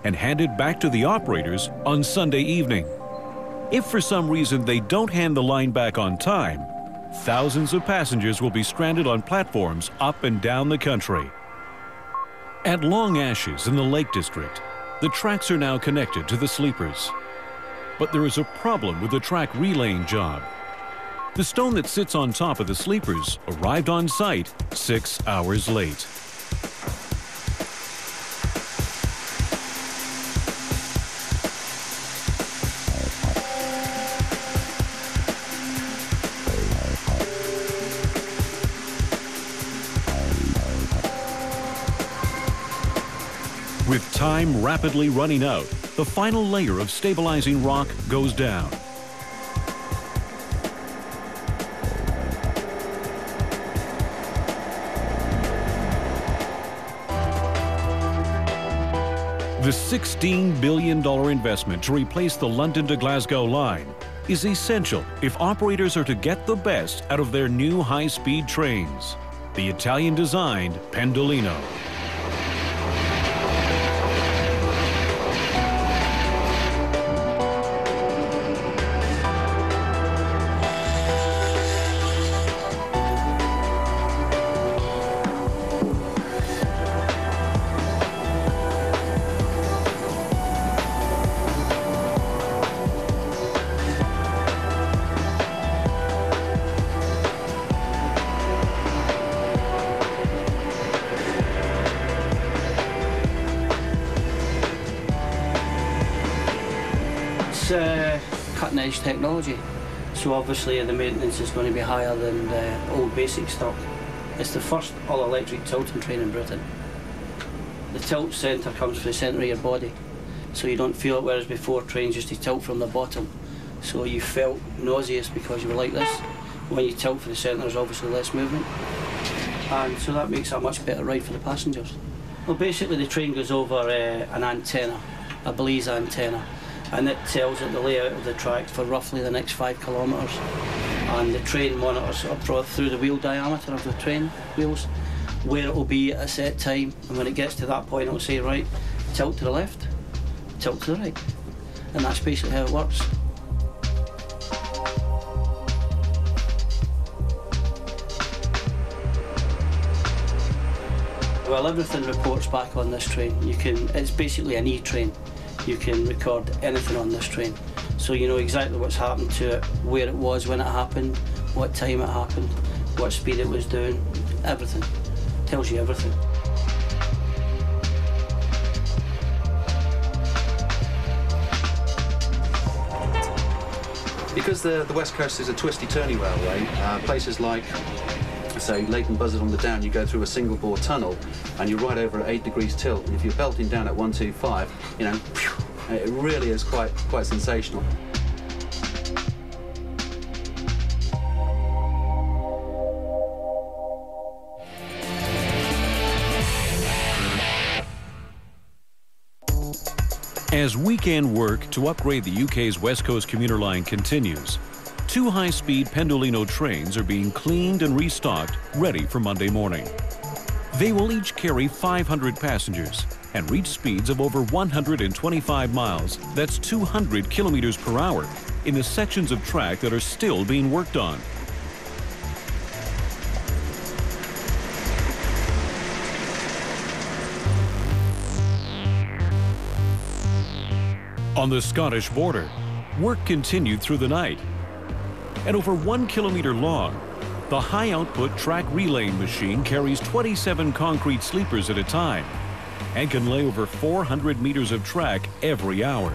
and handed back to the operators on Sunday evening. If for some reason they don't hand the line back on time, thousands of passengers will be stranded on platforms up and down the country. At Long Ashes in the Lake District, the tracks are now connected to the sleepers. But there is a problem with the track relaying job. The stone that sits on top of the sleepers arrived on site 6 hours late. With time rapidly running out, the final layer of stabilizing rock goes down. The $16 billion investment to replace the London-to-Glasgow line is essential if operators are to get the best out of their new high-speed trains, the Italian-designed Pendolino. Cutting-edge technology, so obviously the maintenance is going to be higher than the old basic stock. It's the first all-electric tilting train in Britain. The tilt centre comes from the centre of your body, so you don't feel it, whereas before trains used to tilt from the bottom, so you felt nauseous because you were like this. When you tilt for the centre, there's obviously less movement, and so that makes it a much better ride for the passengers. Well, basically the train goes over an antenna, a Blaze antenna, and it tells it the layout of the track for roughly the next 5 kilometres. And the train monitors up through the wheel diameter of the train wheels where it will be at a set time, and when it gets to that point it will say, right, tilt to the left, tilt to the right. And that's basically how it works. Well, everything reports back on this train. It's basically an E-train. You can record anything on this train. So you know exactly what's happened to it, where it was when it happened, what time it happened, what speed it was doing, everything. Tells you everything. Because the West Coast is a twisty-turny railway, places like, say, Leighton Buzzard on the Down, you go through a single-bore tunnel and you're right over at 8 degrees tilt, and if you're belting down at 125, you know, it really is quite sensational. As weekend work to upgrade the UK's West Coast commuter line continues, 2 high-speed Pendolino trains are being cleaned and restocked, ready for Monday morning. They will each carry 500 passengers and reach speeds of over 125 miles, that's 200 kilometers per hour, in the sections of track that are still being worked on. On the Scottish border, work continued through the night. At over 1 kilometer long, the high-output track relaying machine carries 27 concrete sleepers at a time and can lay over 400 meters of track every hour.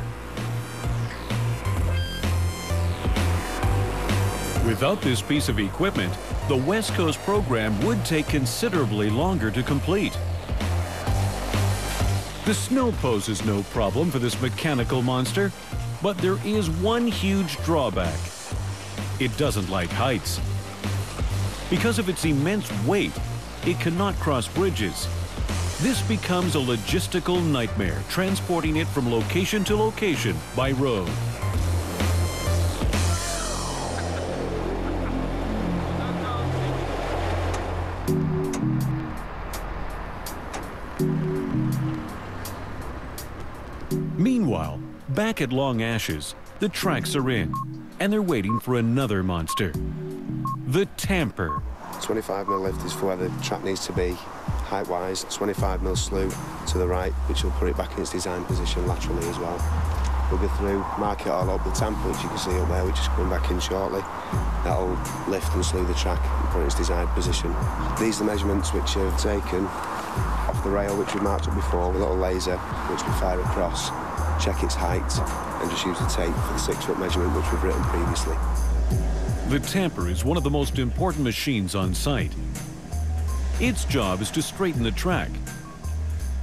Without this piece of equipment, the West Coast program would take considerably longer to complete. The snow poses no problem for this mechanical monster, but there is one huge drawback. It doesn't like heights. Because of its immense weight, it cannot cross bridges. This becomes a logistical nightmare, transporting it from location to location by road. Meanwhile, back at Long Ashes, the tracks are in, and they're waiting for another monster. The tamper. 25mm lift is for where the track needs to be, height-wise. 25mm slew to the right, which will put it back in its design position laterally as well. We'll go through, mark it all up. The tamper, which you can see up there, which is coming back in shortly, that'll lift and slew the track and put it in its designed position. These are the measurements which are taken off the rail, which we marked up before, with a little laser, which we fire across, check its height, and just use the tape for the 6-foot measurement, which we've written previously. The tamper is one of the most important machines on site. Its job is to straighten the track.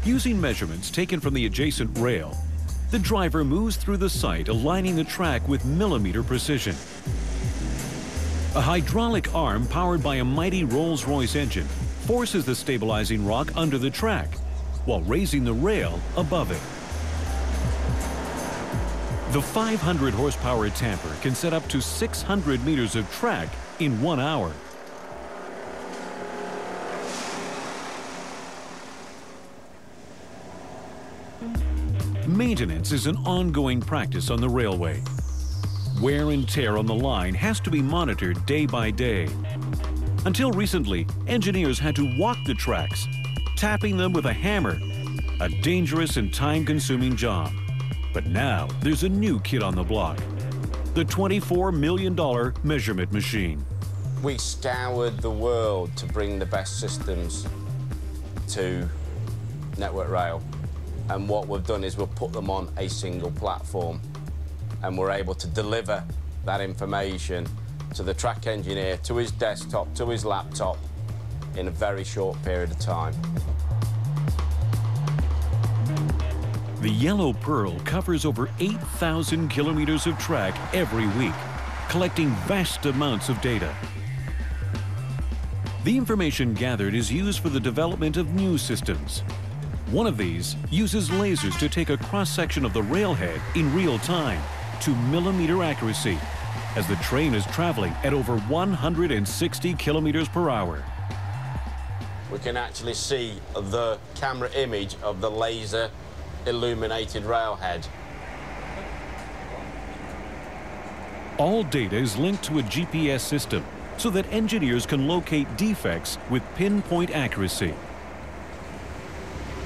Using measurements taken from the adjacent rail, the driver moves through the site, aligning the track with millimeter precision. A hydraulic arm powered by a mighty Rolls-Royce engine forces the stabilizing rock under the track, while raising the rail above it. The 500 horsepower tamper can set up to 600 meters of track in 1 hour. Maintenance is an ongoing practice on the railway. Wear and tear on the line has to be monitored day by day. Until recently, engineers had to walk the tracks, tapping them with a hammer, a dangerous and time-consuming job. But now there's a new kid on the block, the $24 million measurement machine. We scoured the world to bring the best systems to Network Rail. And what we've done is we've put them on a single platform, and we're able to deliver that information to the track engineer, to his desktop, to his laptop in a very short period of time. The Yellow Pearl covers over 8,000 kilometers of track every week, collecting vast amounts of data. The information gathered is used for the development of new systems. One of these uses lasers to take a cross-section of the railhead in real time to millimeter accuracy as the train is traveling at over 160 kilometers per hour. We can actually see the camera image of the laser illuminated railhead. All data is linked to a GPS system so that engineers can locate defects with pinpoint accuracy.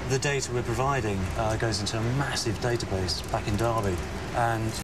The data we're providing goes into a massive database back in Derby, and